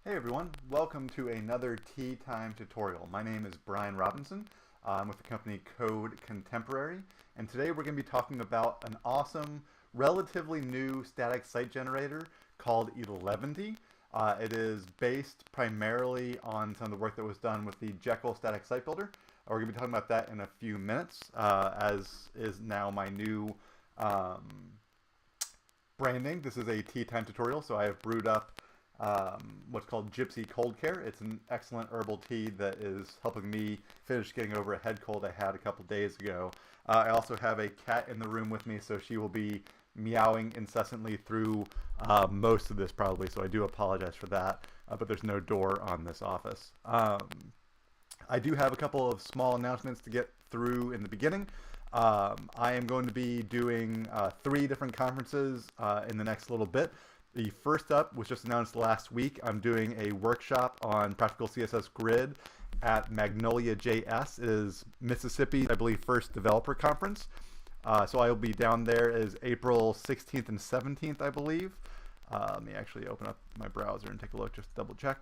Hey everyone, welcome to another Tea Time tutorial. My name is Brian Robinson. I'm with the company Code Contemporary, and today we're going to be talking about an awesome, relatively new static site generator called Eleventy. It is based primarily on some of the work that was done with the Jekyll static site builder. We're going to be talking about that in a few minutes, as is now my new branding. This is a tea time tutorial, so I have brewed up what's called Gypsy Cold Care. It's an excellent herbal tea that is helping me finish getting over a head cold I had a couple days ago. I also have a cat in the room with me, so she will be meowing incessantly through most of this probably, so I do apologize for that, but there's no door on this office. I do have a couple of small announcements to get through in the beginning. I am going to be doing 3 different conferences in the next little bit. The first up was just announced last week. I'm doing a workshop on Practical CSS Grid at Magnolia JS. It is Mississippi's, I believe, first developer conference. So I will be down there is April 16th and 17th, I believe. Let me actually open up my browser and take a look just to double check.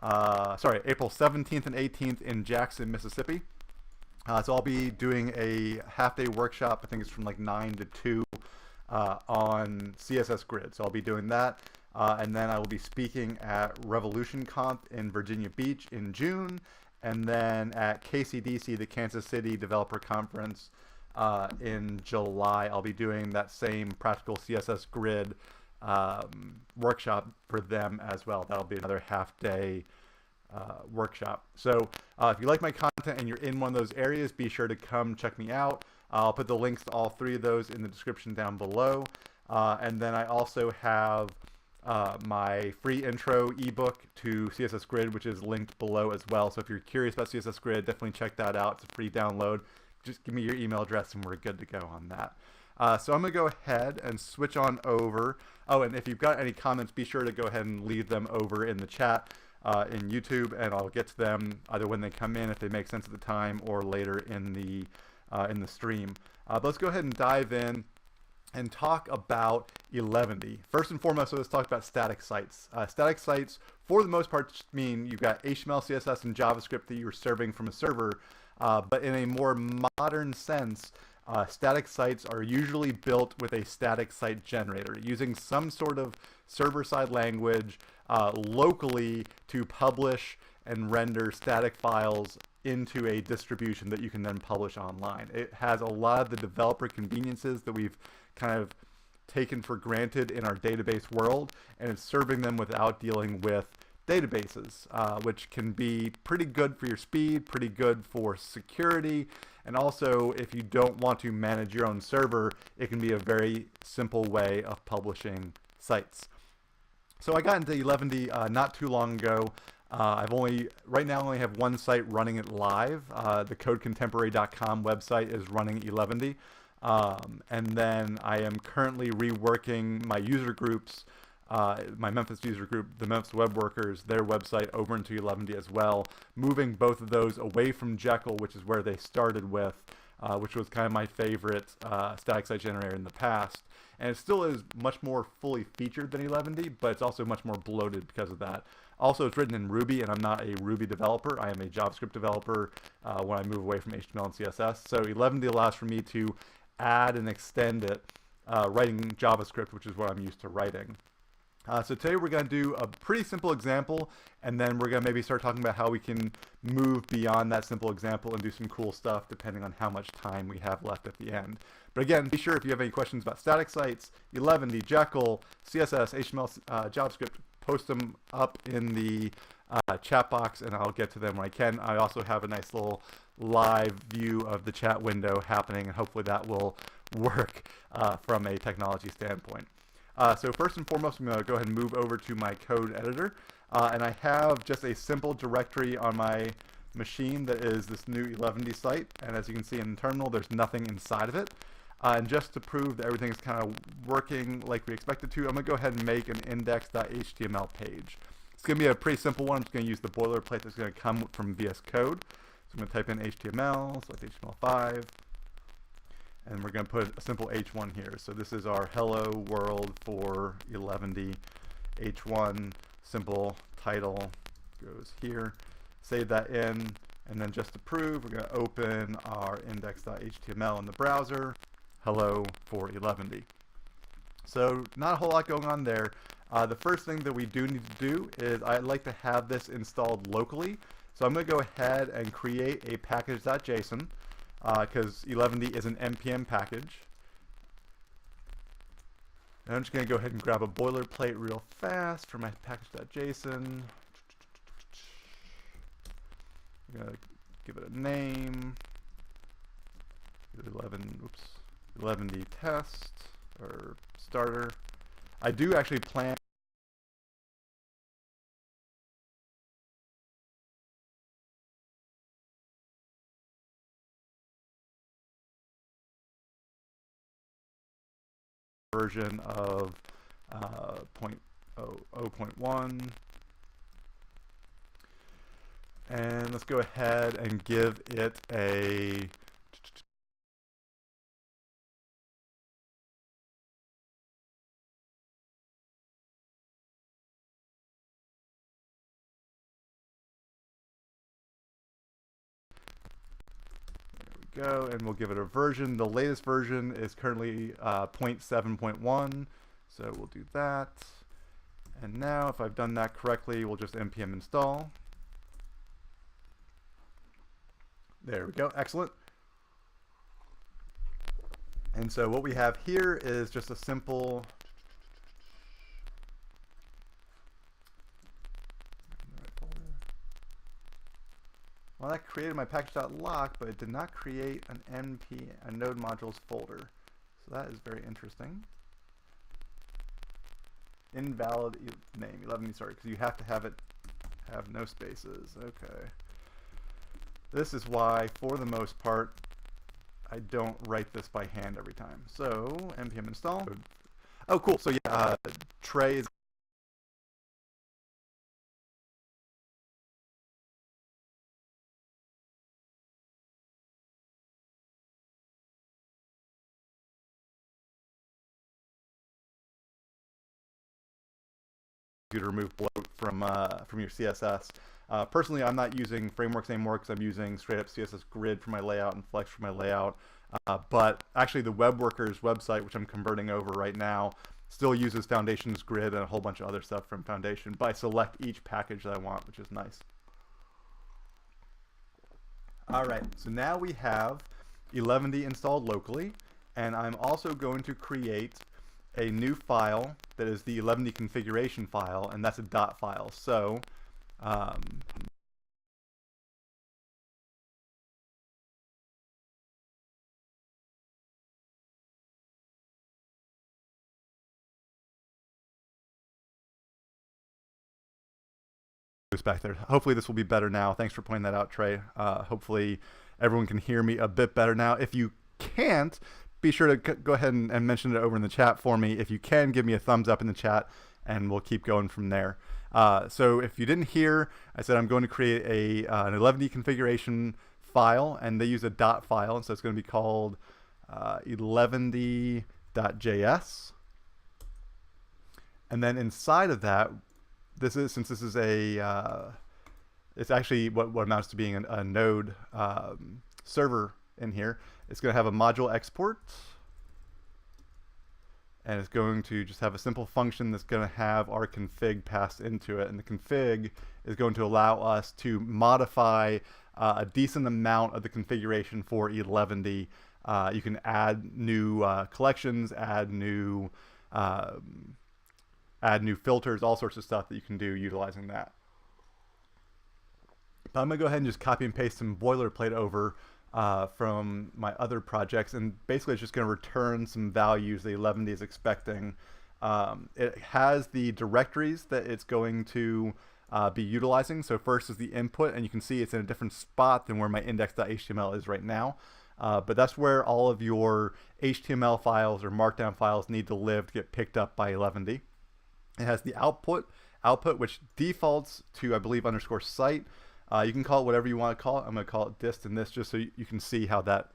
Sorry, April 17th and 18th in Jackson, Mississippi. So I'll be doing a half-day workshop. I think it's from like 9 to 2. On CSS Grid. So I'll be doing that. And then I will be speaking at Revolution Conf in Virginia Beach in June. And then at KCDC, the Kansas City Developer Conference, in July. I'll be doing that same Practical CSS Grid workshop for them as well. That'll be another half-day workshop. So if you like my content and you're in one of those areas, be sure to come check me out. I'll put the links to all 3 of those in the description down below. And then I also have my free intro ebook to CSS Grid, which is linked below as well. So if you're curious about CSS Grid, definitely check that out. It's a free download. Just give me your email address and we're good to go on that. So I'm going to go ahead and switch on over. Oh, and if you've got any comments, be sure to go ahead and leave them over in the chat in YouTube, and I'll get to them either when they come in, if they make sense at the time, or later in the stream. But let's go ahead and dive in and talk about Eleventy. First and foremost, let's talk about static sites. Static sites, for the most part, just mean you've got HTML, CSS, and JavaScript that you're serving from a server, but in a more modern sense, static sites are usually built with a static site generator, using some sort of server-side language locally to publish and render static files into a distribution that you can then publish online. It has a lot of the developer conveniences that we've kind of taken for granted in our database world, and it's serving them without dealing with databases, which can be pretty good for your speed, pretty good for security, and also if you don't want to manage your own server, it can be a very simple way of publishing sites. So I got into Eleventy not too long ago. Right now I only have one site running it live. The codecontemporary.com website is running Eleventy. And then I am currently reworking my user groups, my Memphis user group, the Memphis Web Workers, their website over into Eleventy as well, moving both of those away from Jekyll, which is where they started with, which was kind of my favorite static site generator in the past. And it still is much more fully featured than Eleventy, but it's also much more bloated because of that. Also, it's written in Ruby, and I'm not a Ruby developer. I am a JavaScript developer when I move away from HTML and CSS. So Eleventy allows for me to add and extend it writing JavaScript, which is what I'm used to writing. So today we're going to do a pretty simple example, and then we're going to maybe start talking about how we can move beyond that simple example and do some cool stuff depending on how much time we have left at the end. But again, be sure if you have any questions about static sites, Eleventy, Jekyll, CSS, HTML, JavaScript, post them up in the chat box and I'll get to them when I can. I also have a nice little live view of the chat window happening, and hopefully that will work from a technology standpoint. So first and foremost, I'm going to go ahead and move over to my code editor. And I have just a simple directory on my machine that is this new Eleventy site. And as you can see in the terminal, there's nothing inside of it. And just to prove that everything is kind of working like we expect it to, I'm going to go ahead and make an index.html page. It's going to be a pretty simple one. I'm just going to use the boilerplate that's going to come from VS Code. So I'm going to type in HTML, select HTML5, and we're going to put a simple H1 here. So this is our hello world for Eleventy H1 simple title goes here. Save that in, and then just to prove, we're going to open our index.html in the browser. Hello for Eleventy. So not a whole lot going on there. The first thing that we do need to do is I'd like to have this installed locally. So I'm going to go ahead and create a package.json because Eleventy is an npm package. And I'm just going to go ahead and grab a boilerplate real fast for my package.json. I'm going to give it a name. 11D test or starter. I do actually plan version of 0.1, and let's go ahead and give it a go, and we'll give it a version. The latest version is currently 0.7.1, so we'll do that. And now if I've done that correctly, we'll just npm install. There we go, excellent. And so what we have here is just a simple well, that created my package.lock, but it did not create a node modules folder. So that is very interesting. Invalid name, 11, sorry, because you have to have it have no spaces. Okay. This is why, for the most part, I don't write this by hand every time. So, npm install. Oh, cool. So yeah, Trey is to remove bloat from your CSS. Personally, I'm not using frameworks anymore because I'm using straight up CSS Grid for my layout and Flex for my layout. But actually, the WebWorkers website, which I'm converting over right now, still uses Foundation's Grid and a whole bunch of other stuff from Foundation. But I select each package that I want, which is nice. All right, so now we have Eleventy installed locally, and I'm also going to create a new file that is the Eleventy configuration file, and that's a dot file. So back there. Hopefully this will be better now. Thanks for pointing that out, Trey. Hopefully everyone can hear me a bit better now. If you can't, be sure to go ahead and mention it over in the chat for me. If you can, give me a thumbs up in the chat, and we'll keep going from there. So if you didn't hear, I said I'm going to create an Eleventy configuration file, and they use a dot file, and so it's going to be called eleventy.js. And then inside of that, since this is it's actually what amounts to being a node server in here. It's going to have a module export, and it's going to just have a simple function that's going to have our config passed into it, and the config is going to allow us to modify a decent amount of the configuration for Eleventy. You can add new collections, add new filters, all sorts of stuff that you can do utilizing that. But I'm going to go ahead and just copy and paste some boilerplate over from my other projects, and basically it's just going to return some values that Eleventy is expecting. It has the directories that it's going to be utilizing. So first is the input, and you can see it's in a different spot than where my index.html is right now. But that's where all of your HTML files or markdown files need to live to get picked up by Eleventy. It has the output, which defaults to, I believe, _site. You can call it whatever you want to call it. I'm going to call it dist and this just so you can see how that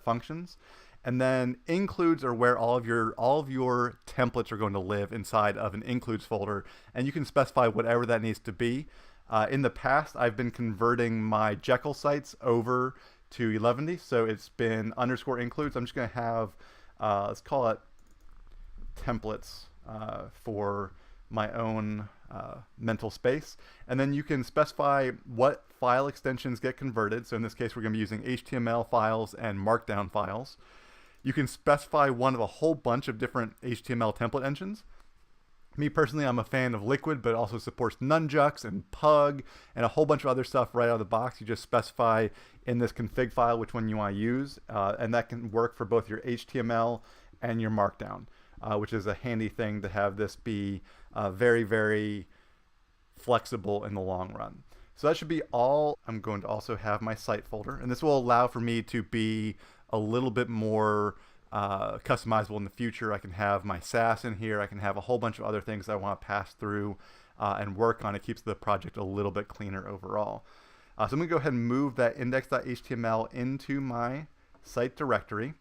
functions. And then includes are where all of your templates are going to live inside of an includes folder, and you can specify whatever that needs to be. In the past, I've been converting my Jekyll sites over to Eleventy, so it's been _includes. I'm just going to have, let's call it templates for my own mental space. And then you can specify what file extensions get converted. So in this case, we're going to be using HTML files and Markdown files. You can specify one of a whole bunch of different HTML template engines. Me personally, I'm a fan of Liquid, but it also supports Nunjux and Pug and a whole bunch of other stuff right out of the box. You just specify in this config file which one you want to use, and that can work for both your HTML and your Markdown, which is a handy thing to have this be very, very flexible in the long run. So that should be all. I'm going to also have my site folder, and this will allow for me to be a little bit more customizable in the future. I can have my SAS in here. I can have a whole bunch of other things that I want to pass through and work on. It keeps the project a little bit cleaner overall. So I'm going to go ahead and move that index.html into my site directory.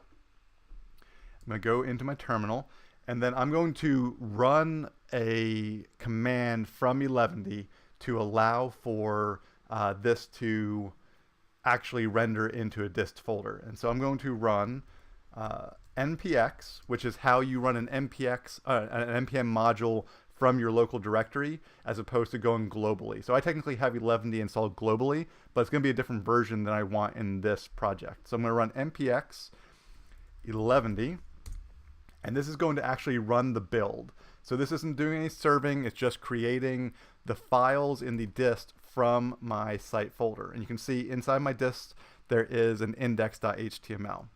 I'm going to go into my terminal, and then I'm going to run a command from Eleventy to allow for this to actually render into a dist folder. And so I'm going to run npx, which is how you run an npm module from your local directory as opposed to going globally. So I technically have Eleventy installed globally, but it's going to be a different version than I want in this project. So I'm going to run npx Eleventy, and this is going to actually run the build. So this isn't doing any serving, it's just creating the files in the dist from my site folder. And you can see inside my dist there is an index.html.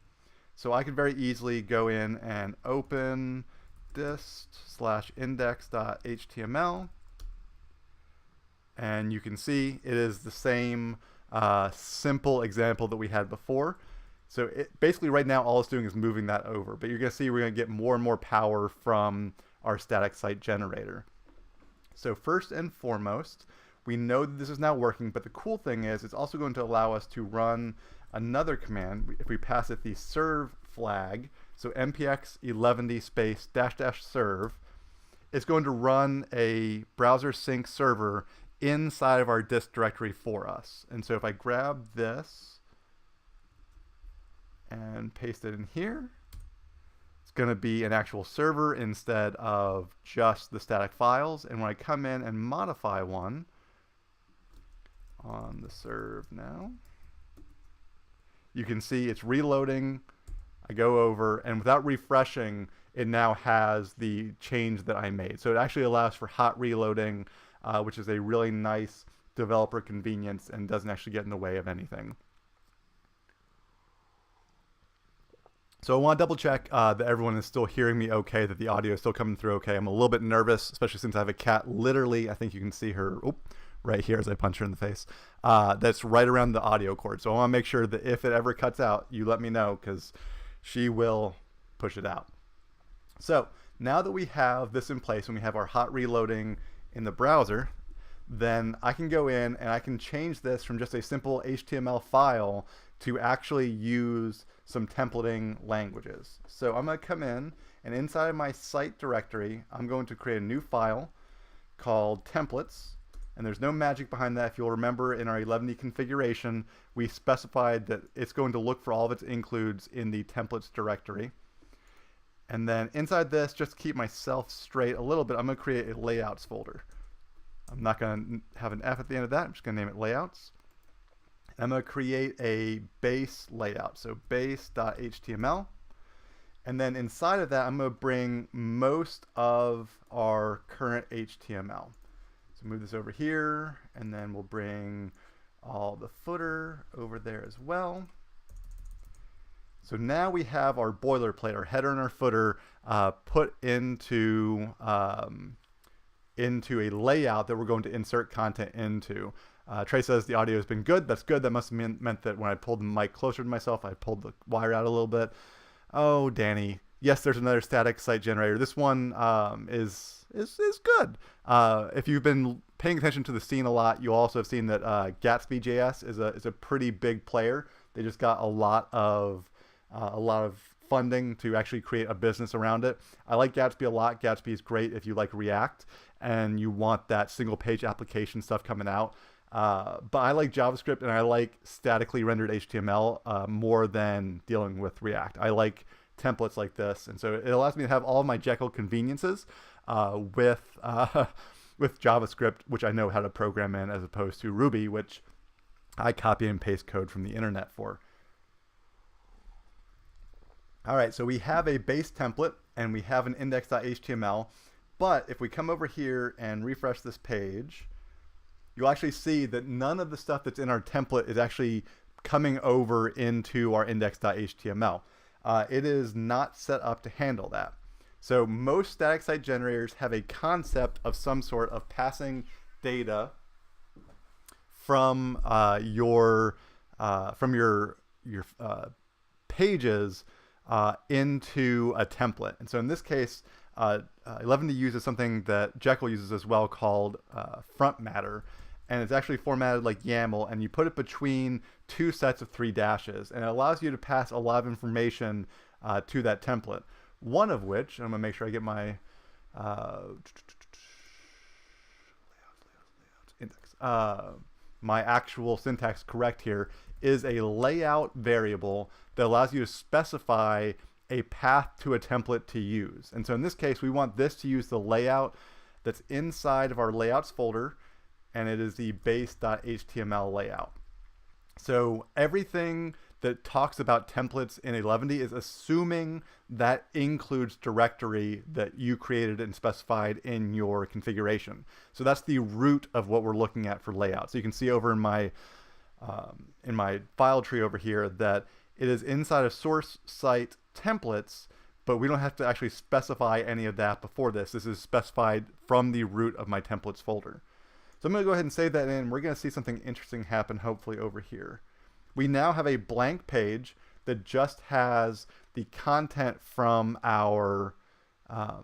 So I could very easily go in and open dist/index.html, and you can see it is the same simple example that we had before. So basically right now all it's doing is moving that over, but you're going to see we're going to get more and more power from our static site generator. So first and foremost, we know that this is now working, but the cool thing is it's also going to allow us to run another command. If we pass it the serve flag, so npx Eleventy space -- serve, it's going to run a browser sync server inside of our dist directory for us. And so if I grab this and paste it in here, it's going to be an actual server instead of just the static files. And when I come in and modify one on the serve now, you can see it's reloading. I go over, and without refreshing, it now has the change that I made. So it actually allows for hot reloading, which is a really nice developer convenience and doesn't actually get in the way of anything. So I want to double check that everyone is still hearing me okay, that the audio is still coming through okay. I'm a little bit nervous, especially since I have a cat literally, I think you can see her right here as I punch her in the face. That's right around the audio cord. So I want to make sure that if it ever cuts out, you let me know, because she will push it out. So now that we have this in place and we have our hot reloading in the browser, then I can go in and I can change this from just a simple HTML file to actually use some templating languages. So I'm going to come in, and inside of my site directory, I'm going to create a new file called templates. And there's no magic behind that. If you'll remember, in our Eleventy configuration, we specified that it's going to look for all of its includes in the templates directory. And then inside this, just to keep myself straight a little bit, I'm going to create a layouts folder. I'm not going to have an F at the end of that. I'm just going to name it layouts. I'm going to create a base layout, so base.html. And then inside of that, I'm going to bring most of our current HTML. So move this over here, and then we'll bring all the footer over there as well. So now we have our boilerplate, our header and our footer put into a layout that we're going to insert content into. Trey says the audio has been good. That's good. That must have meant that when I pulled the mic closer to myself, I pulled the wire out a little bit. Oh, Danny. Yes, there's another static site generator. This one is good. If you've been paying attention to the scene a lot, you also have seen that Gatsby.js is a pretty big player. They just got a lot of funding to actually create a business around it. I like Gatsby a lot. Gatsby is great if you like React and you want that single page application stuff coming out. But I like JavaScript and I like statically rendered HTML more than dealing with React. I like templates like this, and so it allows me to have all of my Jekyll conveniences with JavaScript, which I know how to program in, as opposed to Ruby, which I copy and paste code from the internet for. All right, so we have a base template and we have an index.html, but if we come over here and refresh this page, you'll actually see that none of the stuff that's in our template is actually coming over into our index.html. It is not set up to handle that. So most static site generators have a concept of some sort of passing data from your pages into a template. And so in this case, Eleventy uses something that Jekyll uses as well called front matter. And it's actually formatted like YAML, and you put it between two sets of 3 dashes, and it allows you to pass a lot of information to that template. One of which, I'm gonna make sure I get my index, my actual syntax correct here, is a layout variable that allows you to specify a path to a template to use. And so in this case, we want this to use the layout that's inside of our layouts folder, and it is the base.html layout. So everything that talks about templates in Eleventy is assuming that includes directory that you created and specified in your configuration. So that's the root of what we're looking at for layout. So you can see over in my file tree over here that it is inside of source site templates, but we don't have to actually specify any of that before this. This is specified from the root of my templates folder. So I'm going to go ahead and save that in. We're going to see something interesting happen hopefully over here. We now have a blank page that just has the content from our template,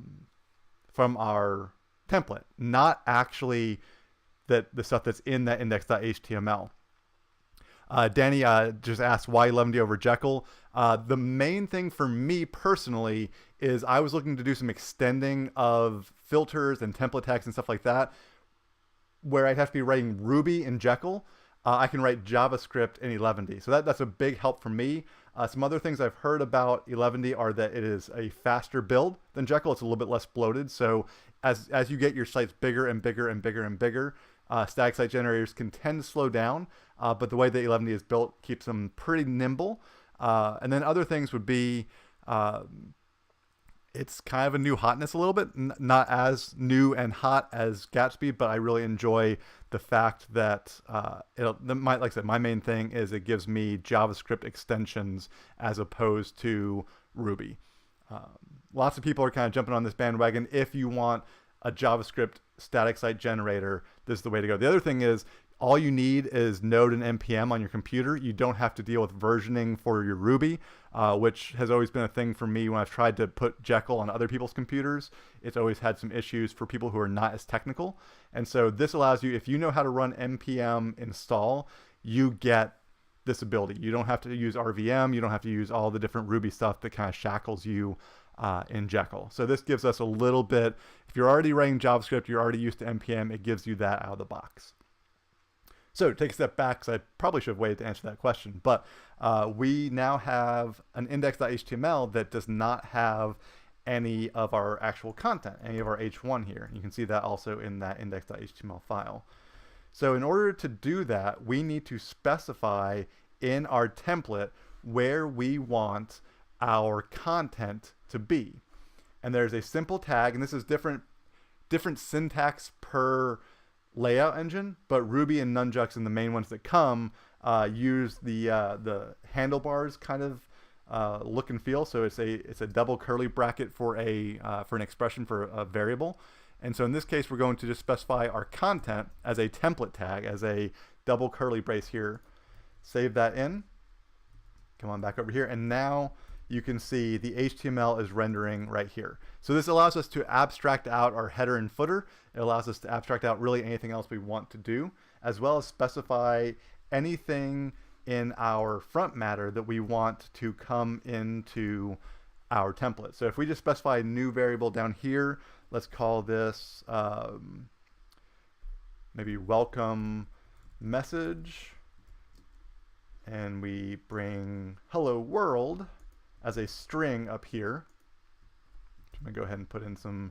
not actually the stuff that's in that index.html. Danny just asked why Eleventy over Jekyll. The main thing for me personally is I was looking to do some extending of filters and template tags and stuff like that, where I'd have to be writing Ruby in Jekyll. I can write JavaScript in Eleventy. So that's a big help for me. Some other things I've heard about Eleventy are that it is a faster build than Jekyll. It's a little bit less bloated. So as you get your sites bigger and bigger and bigger and bigger, static site generators can tend to slow down, but the way that Eleventy is built keeps them pretty nimble. And then other things would be, it's kind of a new hotness a little bit, not as new and hot as Gatsby, but I really enjoy the fact that, like I said, my main thing is it gives me JavaScript extensions as opposed to Ruby. Lots of people are kind of jumping on this bandwagon. If you want a JavaScript static site generator, this is the way to go. The other thing is, all you need is Node and NPM on your computer. You don't have to deal with versioning for your Ruby, which has always been a thing for me when I've tried to put Jekyll on other people's computers. It's always had some issues for people who are not as technical. And so this allows you, if you know how to run NPM install, you get this ability. You don't have to use RVM. You don't have to use all the different Ruby stuff that kind of shackles you in Jekyll. So this gives us a little bit, if you're already writing JavaScript, you're already used to NPM, it gives you that out of the box. So take a step back, because I probably should have waited to answer that question, but we now have an index.html that does not have any of our actual content, any of our h1 here. You can see that also in that index.html file. So in order to do that, we need to specify in our template where we want our content to be. And there's a simple tag, and this is different syntax per layout engine, but Ruby and Nunjucks and the main ones that come use the handlebars kind of look and feel. So it's a double curly bracket for an expression for a variable. And so in this case, we're going to just specify our content as a template tag, as a double curly brace here. Save that in. Come on back over here, and now you can see the HTML is rendering right here. So this allows us to abstract out our header and footer. It allows us to abstract out really anything else we want to do, as well as specify anything in our front matter that we want to come into our template. So if we just specify a new variable down here, let's call this maybe welcome message, and we bring hello world as a string up here. I'm gonna go ahead and put in some,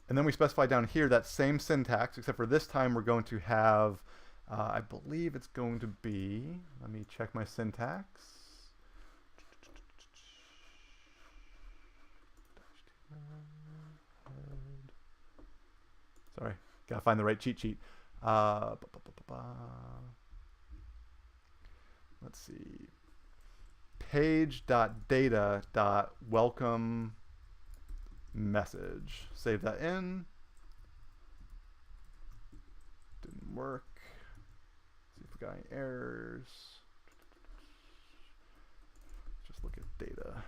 and then we specify down here that same syntax, except for this time we're going to have, I believe it's going to be, let me check my syntax. Sorry, gotta find the right cheat sheet. Let's see. Page.data.welcome message. Save that in. Didn't work. See if we got any errors. Just look at data.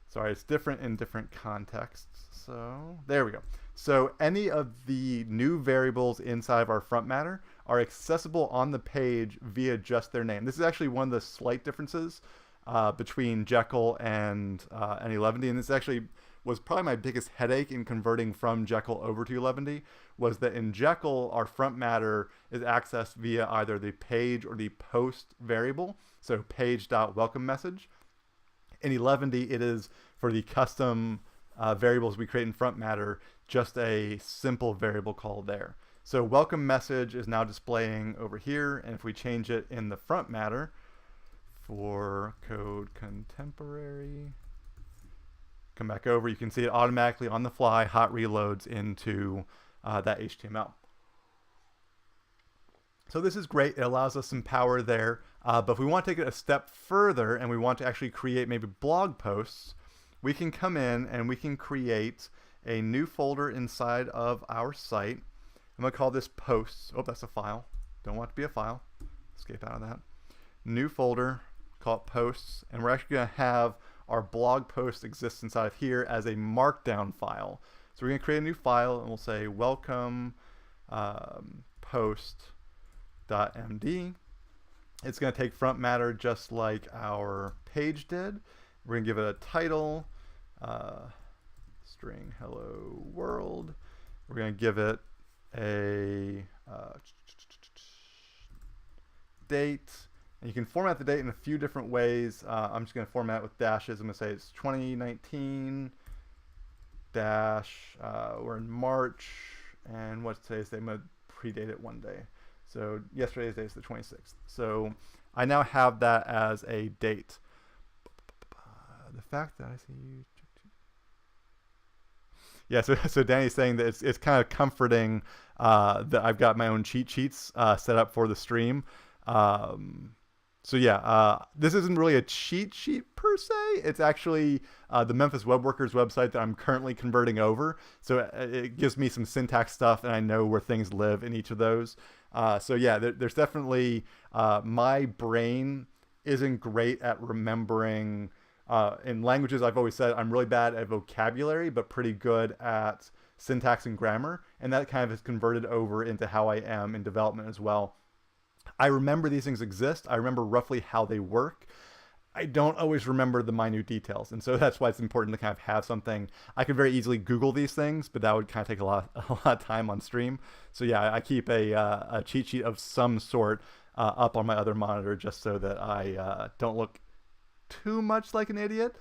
Sorry, it's different in different contexts. So there we go. So any of the new variables inside of our front matter are accessible on the page via just their name. This is actually one of the slight differences between Jekyll and Eleventy, and this actually was probably my biggest headache in converting from Jekyll over to Eleventy, was that in Jekyll our front matter is accessed via either the page or the post variable, so page.welcome message. In Eleventy, it is for the custom variables we create in front matter, just a simple variable called there. So welcome message is now displaying over here, and if we change it in the front matter for code contemporary, come back over, you can see it automatically on the fly hot reloads into that HTML. So this is great. It allows us some power there. But if we want to take it a step further and we want to actually create maybe blog posts, we can come in and we can create a new folder inside of our site. I'm going to call this posts. Oh, that's a file. Don't want it to be a file. Escape out of that. New folder, call it posts. And we're actually going to have our blog post exist inside of here as a markdown file. So we're going to create a new file and we'll say welcome post.md. It's going to take front matter just like our page did. We're going to give it a title, string hello world. We're going to give it a date. And you can format the date in a few different ways. I'm just going to format with dashes. I'm going to say it's 2019 dash, we're in March, and what's today's date? I'm going to predate it one day. So yesterday's date is the 26th. So I now have that as a date. The fact that I see you. Yeah, so Danny's saying that it's kind of comforting that I've got my own cheat sheets set up for the stream. So yeah, this isn't really a cheat sheet per se. It's actually the Memphis Web Workers website that I'm currently converting over. So it gives me some syntax stuff, and I know where things live in each of those. So yeah, there's definitely, my brain isn't great at remembering, in languages I've always said I'm really bad at vocabulary, but pretty good at syntax and grammar. And that kind of has converted over into how I am in development as well. I remember these things exist. I remember roughly how they work. I don't always remember the minute details. And so that's why it's important to kind of have something. I could very easily Google these things, but that would kind of take a lot of time on stream. So yeah, I keep a cheat sheet of some sort up on my other monitor just so that I don't look too much like an idiot.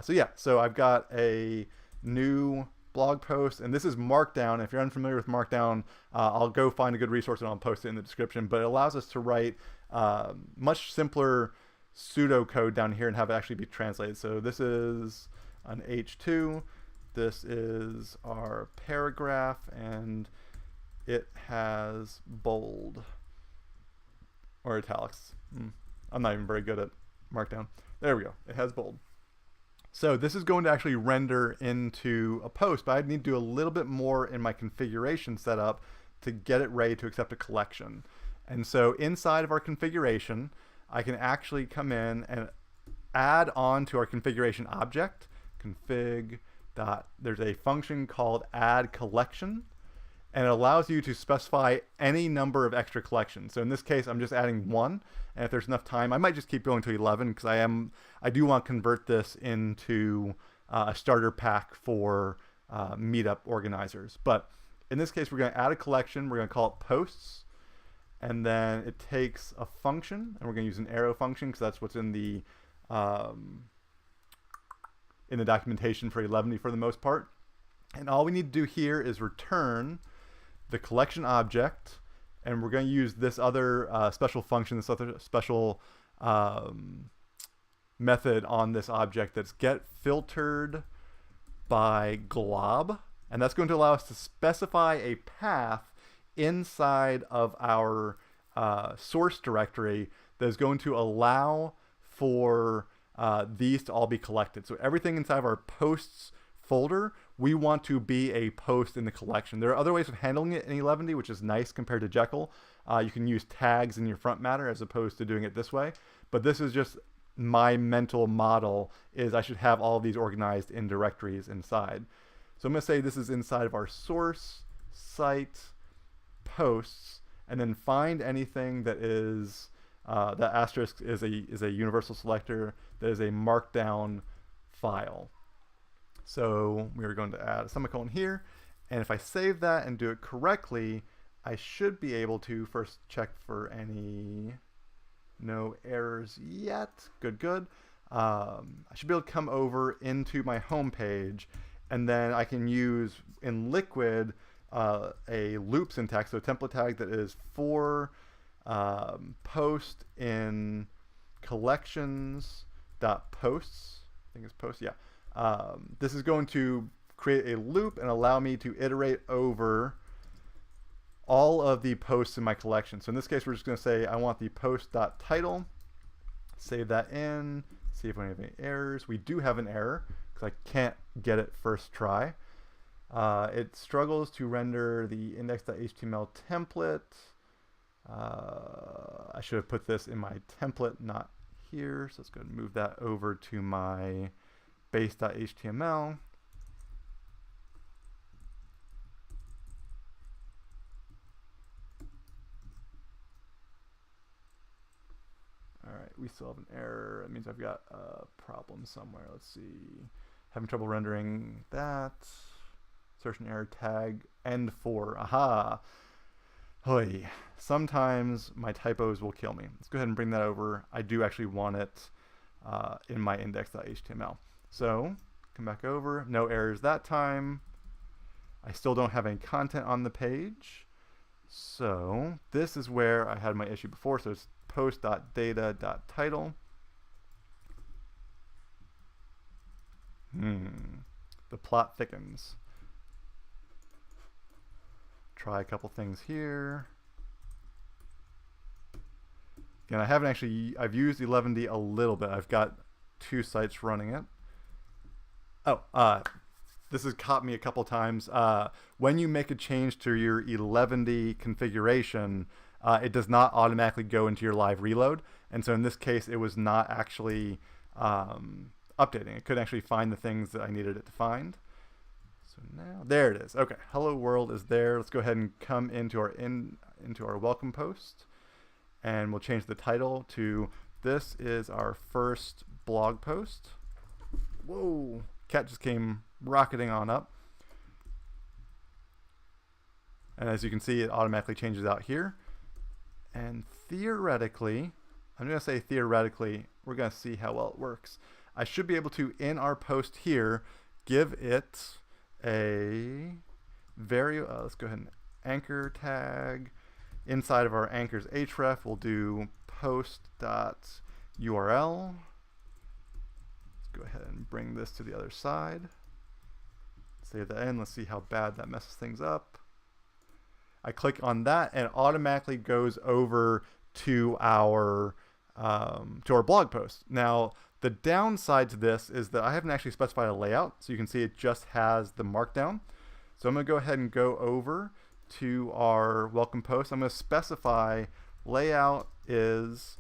So yeah, so I've got a new blog post, and this is Markdown. If you're unfamiliar with Markdown, I'll go find a good resource and I'll post it in the description. But it allows us to write much simpler pseudocode down here and have it actually be translated. So this is an H2. This is our paragraph, and it has bold or italics. I'm not even very good at Markdown. There we go. It has bold. So this is going to actually render into a post, but I need to do a little bit more in my configuration setup to get it ready to accept a collection. And so inside of our configuration, I can actually come in and add on to our configuration object, config. There's a function called add collection. and it allows you to specify any number of extra collections. So in this case, I'm just adding 1, and if there's enough time, I might just keep going to 11 because I do want to convert this into a starter pack for meetup organizers. But in this case, we're going to add a collection. We're going to call it posts, and then it takes a function, and we're going to use an arrow function because that's what's in the documentation for Eleventy for the most part. And all we need to do here is return the collection object, and we're going to use this other special function, this other special method on this object that's get filtered by glob, and that's going to allow us to specify a path inside of our source directory that is going to allow for these to all be collected. So everything inside of our posts folder, we want to be a post in the collection. There are other ways of handling it in Eleventy, which is nice compared to Jekyll. You can use tags in your front matter as opposed to doing it this way. But this is just my mental model, is I should have all of these organized in directories inside. So I'm going to say this is inside of our source, site, posts, and then find anything that is, that asterisk is a universal selector that is a markdown file. So we're going to add a semicolon here, and if I save that and do it correctly, I should be able to first check for any no errors yet. Good. I should be able to come over into my home page, and then I can use in Liquid a loop syntax, so a template tag that is for post in collections.posts. I think it's post, yeah. This is going to create a loop and allow me to iterate over all of the posts in my collection. So in this case, we're just going to say I want the post.title, save that in, see if we have any errors. We do have an error because I can't get it first try. It struggles to render the index.html template. I should have put this in my template, not here. So let's go ahead and move that over to my base.html. All right, we still have an error. That means I've got a problem somewhere. Let's see. Having trouble rendering that. Insertion error tag end4. Aha. Hoy. Sometimes my typos will kill me. Let's go ahead and bring that over. I do actually want it in my index.html. So come back over. No errors that time. I still don't have any content on the page. So this is where I had my issue before. So it's post.data.title. The plot thickens. Try a couple things here. Again, I haven't actually, I've used Eleventy a little bit. I've got 2 sites running it. Oh, this has caught me a couple times. When you make a change to your Eleventy configuration, it does not automatically go into your live reload. And so in this case, it was not actually updating. It couldn't actually find the things that I needed it to find. So now, there it is. Okay, hello world is there. Let's go ahead and come into our welcome post, and we'll change the title to "This is our first blog post." Whoa, cat just came rocketing on up. And as you can see, it automatically changes out here. And theoretically, I'm going to say theoretically, we're going to see how well it works. I should be able to, in our post here, give it a let's go ahead and anchor tag. Inside of our anchor's href, we'll do post.url. Let's go ahead and bring this to the other side. Save that in. Let's see how bad that messes things up. I click on that, and it automatically goes over to our blog post. Now, the downside to this is that I haven't actually specified a layout, so you can see it just has the markdown. So I'm going to go ahead and go over to our welcome post. I'm going to specify layout is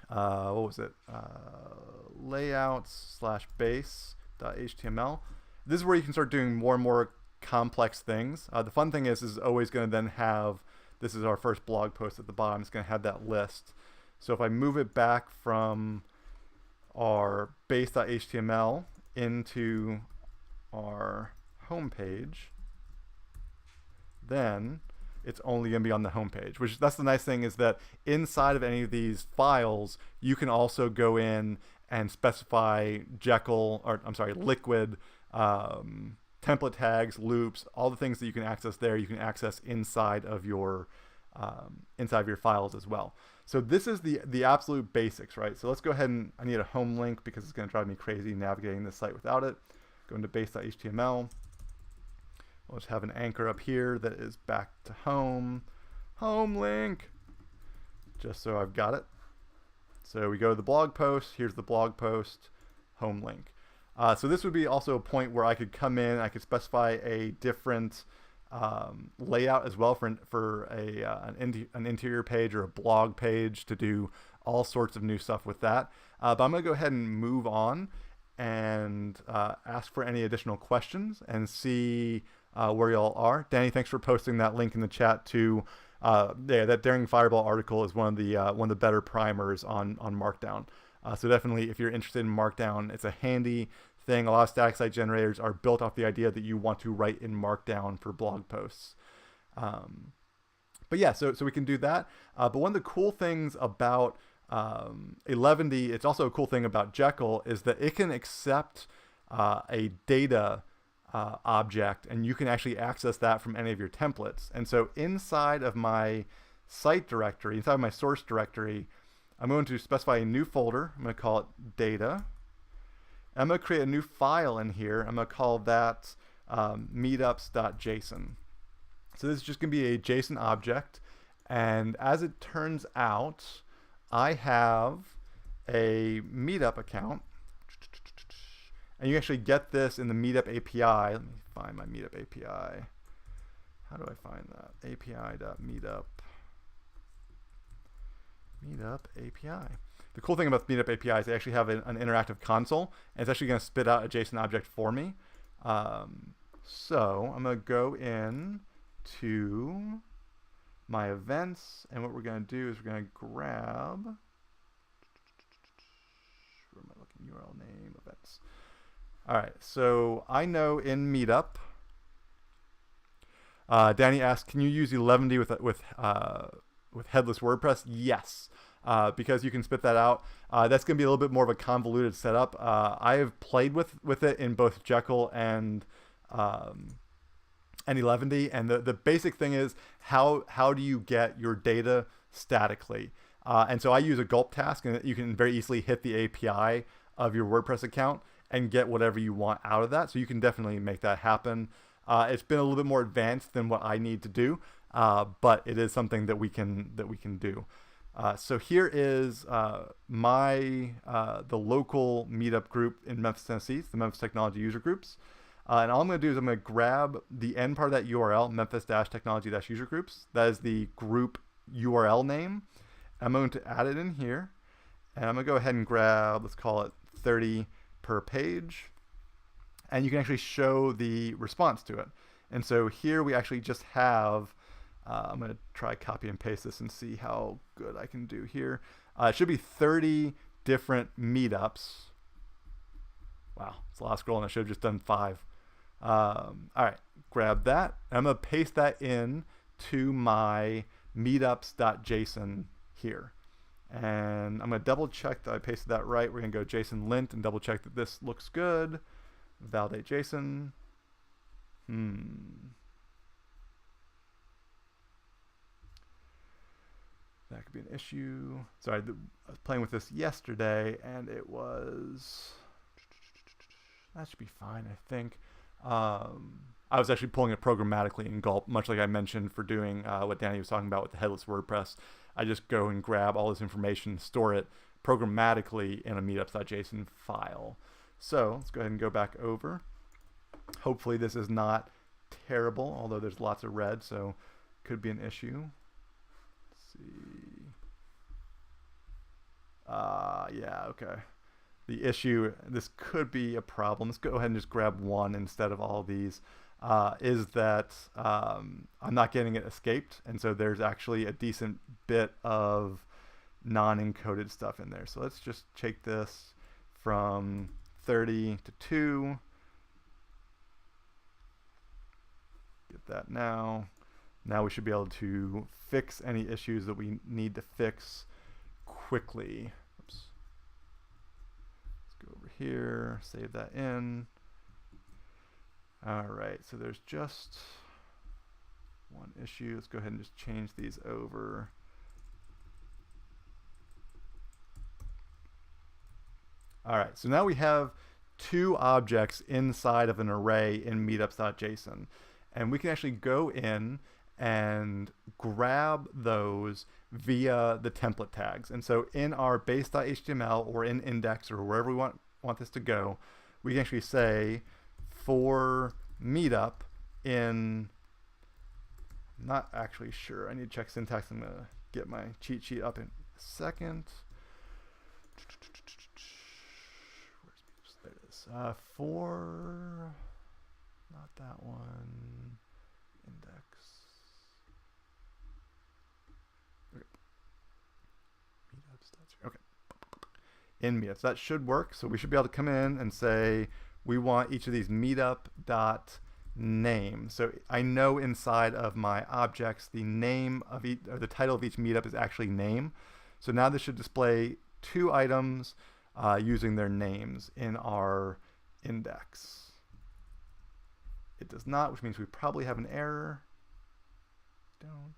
what was it? Layouts/base.html. This is where you can start doing more and more complex things. The fun thing is always going to then have, this is our first blog post at the bottom, it's going to have that list. So if I move it back from our base.html into our home page, then it's only going to be on the home page, which that's the nice thing, is that inside of any of these files, you can also go in and specify Jekyll, or I'm sorry, Liquid, template tags, loops, all the things that you can access there, you can access inside of your files as well. So this is the absolute basics, right? So let's go ahead and, I need a home link because it's going to drive me crazy navigating this site without it. Go into base.html. We'll just have an anchor up here that is back to home link, just so I've got it. So we go to the blog post, here's the blog post, home link. So this would be also a point where I could come in, I could specify a different layout as well for an interior page or a blog page to do all sorts of new stuff with that. But I'm going to go ahead and move on and ask for any additional questions and see where y'all are. Danny, thanks for posting that link in the chat to that Daring Fireball article is one of the better primers on Markdown. So definitely, if you're interested in Markdown, it's a handy thing. A lot of static site generators are built off the idea that you want to write in Markdown for blog posts. But yeah, so we can do that. But one of the cool things about Eleventy, it's also a cool thing about Jekyll, is that it can accept a data object, and you can actually access that from any of your templates. And so inside of my site directory, inside of my source directory, I'm going to specify a new folder. I'm going to call it data. I'm going to create a new file in here. I'm going to call that meetups.json. So this is just going to be a JSON object. And as it turns out, I have a Meetup account. And you actually get this in the Meetup API. Let me find my Meetup API. How do I find that? API.meetup. Meetup API. The cool thing about the Meetup API is they actually have an interactive console, and it's actually going to spit out a JSON object for me. So I'm going to go in to my events, and what we're going to do is we're going to grab, where am I looking? URL name, events. All right, so I know in Meetup, Danny asked, can you use Eleventy with headless WordPress? Yes. Because you can spit that out. That's going to be a little bit more of a convoluted setup. I have played with it in both Jekyll and Eleventy, and the basic thing is how do you get your data statically? And so I use a gulp task, and you can very easily hit the API of your WordPress account and get whatever you want out of that. So you can definitely make that happen. It's been a little bit more advanced than what I need to do, but it is something that we can do. So here is the local meetup group in Memphis, Tennessee. It's the Memphis Technology User Groups. And all I'm going to do is I'm going to grab the end part of that URL, memphis-technology-user groups. That is the group URL name. I'm going to add it in here. And I'm going to go ahead and grab, let's call it 30 per page. And you can actually show the response to it. And so here we actually just have, I'm going to try copy and paste this and see how good I can do here. It should be 30 different meetups. Wow, it's a lot of scrolling. I should have just done 5. All right, grab that. I'm going to paste that in to my meetups.json here. And I'm going to double check that I pasted that right. We're going to go JSON lint and double check that this looks good. Validate JSON. That could be an issue. Sorry, I was playing with this yesterday, and it was, that should be fine, I think. I was actually pulling it programmatically in Gulp, much like I mentioned for doing what Danny was talking about with the headless WordPress. I just go and grab all this information, store it programmatically in a meetups.json file. So let's go ahead and go back over. Hopefully this is not terrible, although there's lots of red, so could be an issue. Let's see. Yeah, okay. The issue, this could be a problem. Let's go ahead and just grab one instead of all of these. is that I'm not getting it escaped, and so there's actually a decent bit of non-encoded stuff in there. So let's just take this from 30 to 2. Get that now. Now we should be able to fix any issues that we need to fix quickly. Oops. Let's go over here, save that in. All right, so there's just one issue. Let's go ahead and just change these over. All right, so now we have 2 objects inside of an array in meetups.json. And we can actually go in and grab those via the template tags. And so in our base.html or in index or wherever we want this to go, we can actually say for meetup in, I'm not actually sure. I need to check syntax. I'm going to get my cheat sheet up in a second. There it is. For, not that one, index. Okay. Meetups. Okay. In meetups, that should work. So we should be able to come in and say we want each of these meetup.name. So I know inside of my objects the name of each, or the title of each meetup is actually name. So now this should display 2 items using their names in our index. It does not, which means we probably have an error. Don't.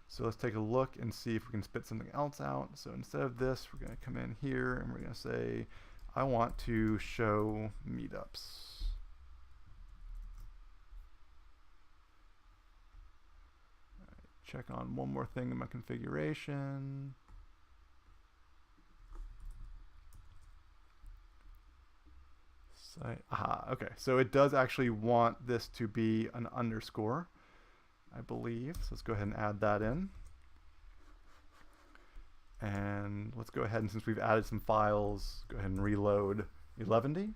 So let's take a look and see if we can spit something else out. So instead of this, we're going to come in here and we're going to say, I want to show meetups. Check on one more thing in my configuration. Okay, so it does actually want this to be an underscore, I believe. So let's go ahead and add that in. And let's go ahead and, since we've added some files, go ahead and reload Eleventy.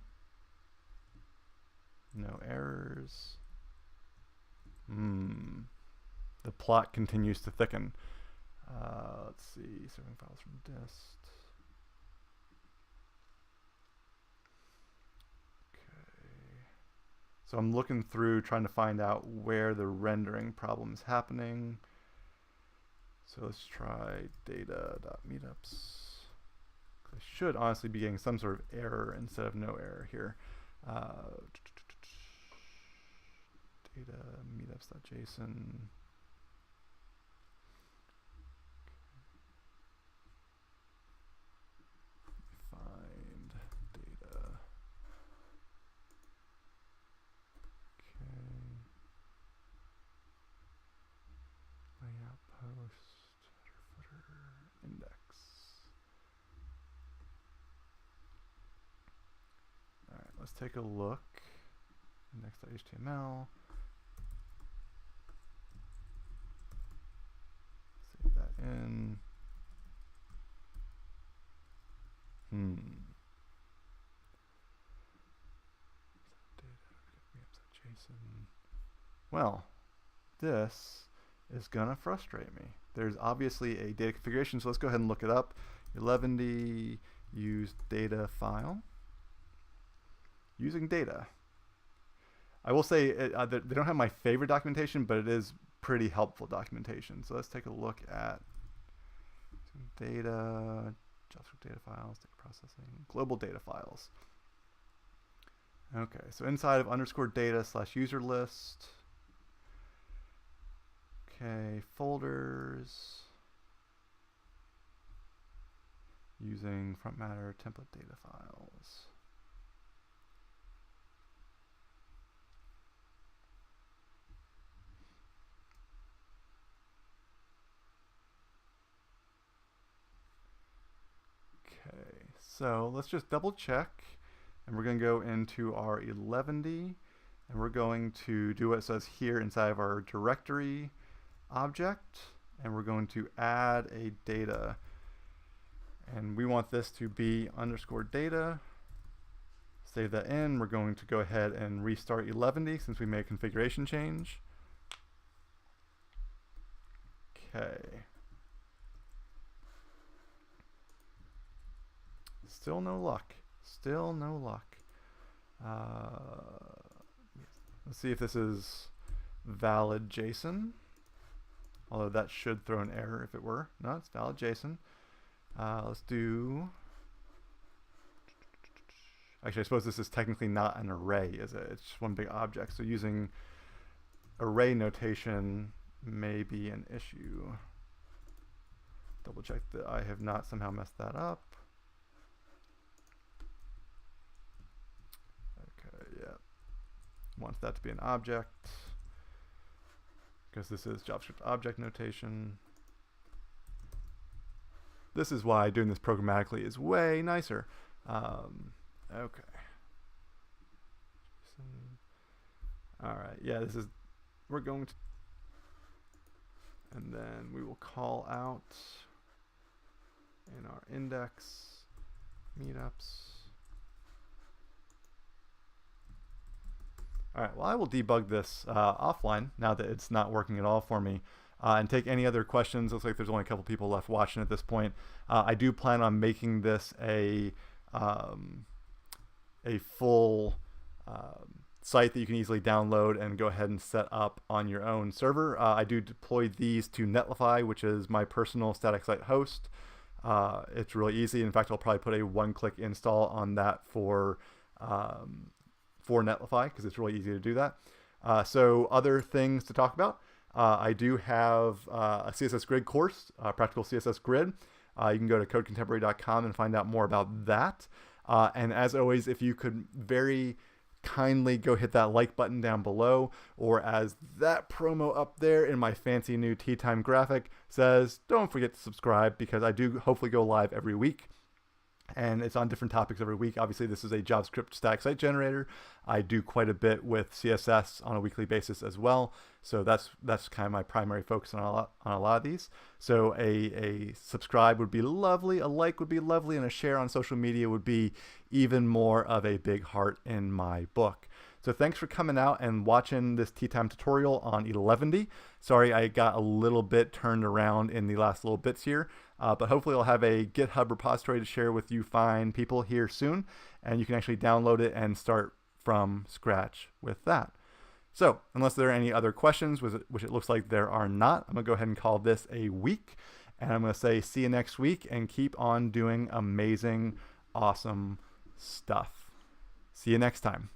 No errors. The plot continues to thicken. Let's see, serving files from dist. Okay. So I'm looking through trying to find out where the rendering problem is happening. So let's try data.meetups. I should honestly be getting some sort of error instead of no error here. Data meetups.json. Find data. Okay. Layout post, footer, index. All right, let's take a look. Index.html. Save that in. Well, this is gonna frustrate me. There's obviously a data configuration, so let's go ahead and look it up. Eleventy use data file. Using data. I will say they don't have my favorite documentation, but it is pretty helpful documentation. So let's take a look at data, JavaScript data files, data processing, global data files. Okay, so inside of underscore data slash user list. Okay, folders. Using front matter template data files. Okay, so let's just double check, and we're going to go into our Eleventy, and we're going to do what it says here inside of our directory object, and we're going to add a data, and we want this to be underscore data. Save that in. We're going to go ahead and restart Eleventy since we made a configuration change. Okay. Still no luck. Still no luck. Let's see if this is valid JSON. Although that should throw an error if it were. No, it's valid JSON. Let's do... Actually, I suppose this is technically not an array, is it? It's just one big object. So using array notation may be an issue. Double check that I have not somehow messed that up. Okay, yeah. Wants that to be an object because this is JavaScript object notation. This is why doing this programmatically is way nicer. Okay. All right. Yeah, this is, we're going to, and then we will call out in our index meetups. All right, well, I will debug this offline now that it's not working at all for me, and take any other questions. Looks like there's only a couple people left watching at this point. I do plan on making this a full site that you can easily download and go ahead and set up on your own server. I do deploy these to Netlify, which is my personal static site host. It's really easy. In fact, I'll probably put a one-click install on that for Netlify because it's really easy to do that. So other things to talk about. I do have a CSS Grid course, Practical CSS Grid. You can go to codecontemporary.com and find out more about that. And as always, if you could very kindly go hit that like button down below, or as that promo up there in my fancy new tea time graphic says, don't forget to subscribe, because I do hopefully go live every week. And it's on different topics every week. Obviously, this is a JavaScript static site generator. I do quite a bit with CSS on a weekly basis as well. So that's kind of my primary focus on a lot of these. So a subscribe would be lovely, a like would be lovely, and a share on social media would be even more of a big heart in my book. So thanks for coming out and watching this tea time tutorial on Eleventy. Sorry I got a little bit turned around in the last little bits here, but hopefully I'll have a GitHub repository to share with you fine people here soon, and you can actually download it and start from scratch with that. So unless there are any other questions, which it looks like there are not, I'm going to go ahead and call this a week, and I'm going to say see you next week, and keep on doing amazing, awesome stuff. See you next time.